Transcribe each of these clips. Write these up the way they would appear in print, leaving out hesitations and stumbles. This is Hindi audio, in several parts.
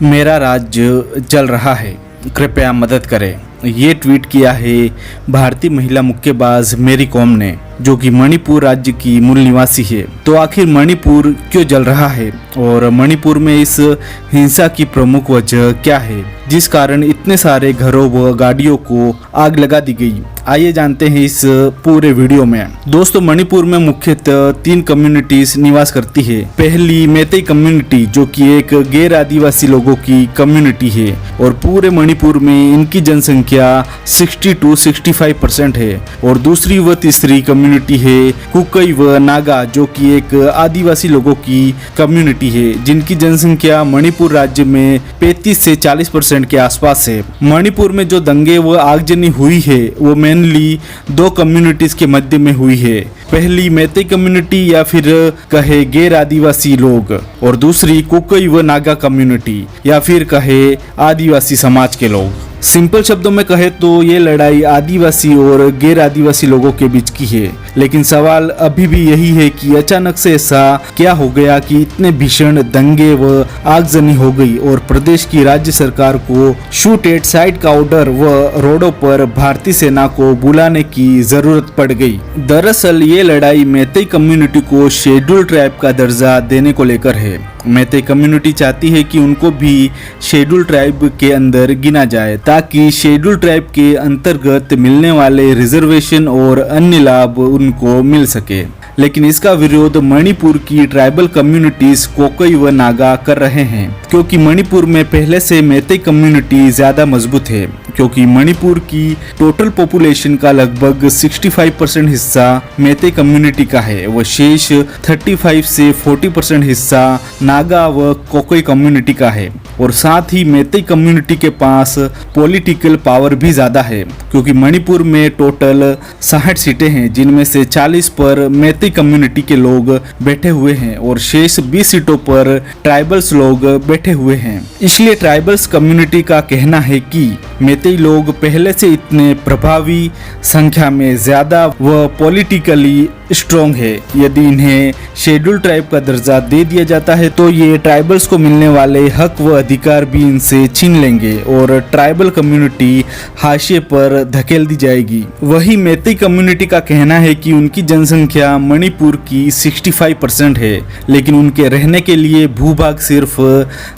मेरा राज्य जल रहा है, कृपया मदद करें। ये ट्वीट किया है भारतीय महिला मुक्केबाज मैरी कॉम ने, जो कि मणिपुर राज्य की मूल निवासी है। तो आखिर मणिपुर क्यों जल रहा है और मणिपुर में इस हिंसा की प्रमुख वजह क्या है जिस कारण इतने सारे घरों व गाड़ियों को आग लगा दी गई? आइए जानते हैं इस पूरे वीडियो में। दोस्तों, मणिपुर में मुख्यतः 3 कम्युनिटीज निवास करती है। पहली मैतेई कम्युनिटी, जो कि एक गैर आदिवासी लोगों की कम्युनिटी है और पूरे मणिपुर में इनकी जनसंख्या 60 to 65% है। और दूसरी व तीसरी कम्युनिटी है कुकी व नागा, जो कि एक आदिवासी लोगों की कम्युनिटी है, जिनकी जनसंख्या मणिपुर राज्य में 35 से 40% के आसपास है। मणिपुर में जो दंगे व आगजनी हुई है वो मेनली 2 कम्युनिटीज के मध्य में हुई है। पहली मैतेई कम्युनिटी या फिर कहे गैर आदिवासी लोग, और दूसरी कुकी व नागा कम्युनिटी या फिर कहे आदिवासी समाज के लोग। सिंपल शब्दों में कहे तो ये लड़ाई आदिवासी और गैर आदिवासी लोगों के बीच की है। लेकिन सवाल अभी भी यही है कि अचानक से ऐसा क्या हो गया कि इतने भीषण दंगे व आगजनी हो गई और प्रदेश की राज्य सरकार को शूट एट साइट का ऑर्डर व रोडों पर भारतीय सेना को बुलाने की जरूरत पड़ गई। दरअसल ये लड़ाई मैतेई कम्युनिटी को शेड्यूल ट्राइब का दर्जा देने को लेकर है। मैतेई कम्युनिटी चाहती है कि उनको भी शेड्यूल ट्राइब के अंदर गिना जाए, ताकि शेड्यूल ट्राइब के अंतर्गत मिलने वाले रिजर्वेशन और अन्य लाभ उनको मिल सके। लेकिन इसका विरोध मणिपुर की ट्राइबल कम्युनिटीज कुकी व नागा कर रहे हैं, क्योंकि मणिपुर में पहले से मैतेई कम्युनिटी ज्यादा मजबूत है। क्योंकि मणिपुर की टोटल पॉपुलेशन का लगभग 65% हिस्सा मैतेई कम्युनिटी का है व शेष 35 से 40% हिस्सा नागा व कुकी कम्युनिटी का है। और साथ ही मैतेई कम्युनिटी के पास पॉलिटिकल पावर भी ज्यादा है, क्योंकि मणिपुर में टोटल 60 सीटें हैं, जिनमें से 40 पर मैतेई कम्युनिटी के लोग बैठे हुए हैं और शेष 20 सीटों पर ट्राइबल्स लोग बैठे हुए हैं। इसलिए ट्राइबल्स कम्युनिटी का कहना है कि मैतेई लोग पहले से इतने प्रभावी संख्या में ज्यादा व पॉलिटिकली स्ट्रॉन्ग है। यदि इन्हें शेड्यूल ट्राइब का दर्जा दे दिया जाता है तो ये ट्राइबल्स को मिलने वाले हक व अधिकार भी इनसे छीन लेंगे और ट्राइबल कम्युनिटी हाशिए पर धकेल दी जाएगी। वही मैतेई कम्युनिटी का कहना है कि उनकी जनसंख्या मणिपुर की 65% है, लेकिन उनके रहने के लिए भूभाग सिर्फ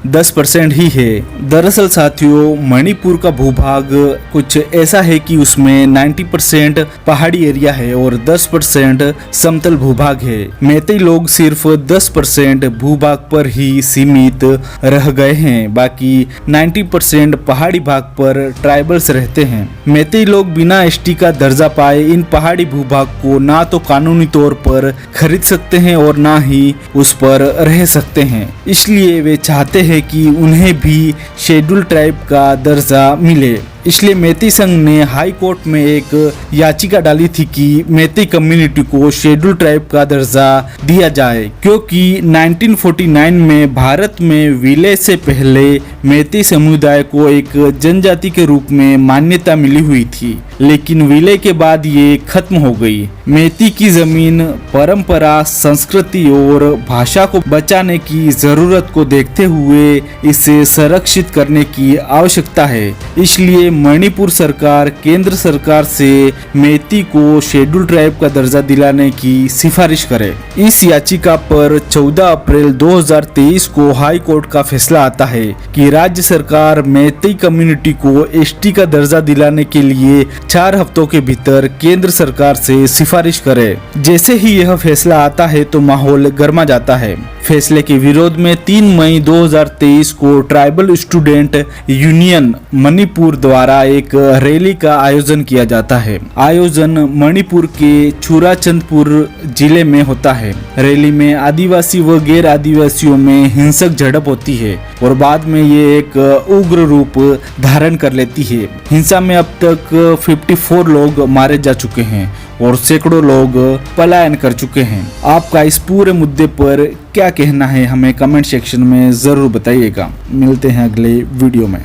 10% ही है। दरअसल साथियों, मणिपुर का भूभाग कुछ ऐसा है कि उसमें 90% पहाड़ी एरिया है और 10% समतल भूभाग है। मैतेई लोग सिर्फ 10% भूभाग पर ही सीमित रह गए हैं, बाकी 90% पहाड़ी भाग पर ट्राइबल्स रहते हैं। मैतेई लोग बिना एसटी का दर्जा पाए इन पहाड़ी भूभाग को ना तो कानूनी तौर पर खरीद सकते हैं और ना ही उस पर रह सकते हैं। इसलिए वे चाहते हैं कि उन्हें भी शेड्यूल ट्राइब का दर्जा मिले। इसलिए मैतेई संघ ने हाई कोर्ट में एक याचिका डाली थी कि मैतेई कम्युनिटी को शेड्यूल ट्राइब का दर्जा दिया जाए, क्योंकि 1949 में भारत में विलय से पहले मैतेई समुदाय को एक जनजाति के रूप में मान्यता मिली हुई थी, लेकिन विलय के बाद ये खत्म हो गई। मैतेई की जमीन, परंपरा, संस्कृति और भाषा को बचाने की जरूरत को देखते हुए इसे संरक्षित करने की आवश्यकता है। इसलिए मणिपुर सरकार केंद्र सरकार से मैतेई को शेड्यूल ट्राइब का दर्जा दिलाने की सिफारिश करे। इस याचिका पर 14 अप्रैल 2023 को हाई कोर्ट का फैसला आता है कि राज्य सरकार मैतेई कम्युनिटी को एसटी का दर्जा दिलाने के लिए 4 हफ्तों के भीतर केंद्र सरकार से सिफारिश करे। जैसे ही यह फैसला आता है तो माहौल गर्मा जाता है। फैसले के विरोध में 3 मई 2023 को ट्राइबल स्टूडेंट यूनियन मणिपुर द्वारा एक रैली का आयोजन किया जाता है। आयोजन मणिपुर के चुराचंदपुर जिले में होता है। रैली में आदिवासी व गैर आदिवासियों में हिंसक झड़प होती है और बाद में ये एक उग्र रूप धारण कर लेती है। हिंसा में अब तक 54 लोग मारे जा चुके हैं और सैकड़ों लोग पलायन कर चुके हैं। आपका इस पूरे मुद्दे पर क्या कहना है, हमें कमेंट सेक्शन में जरूर बताइएगा। मिलते हैं अगले वीडियो में।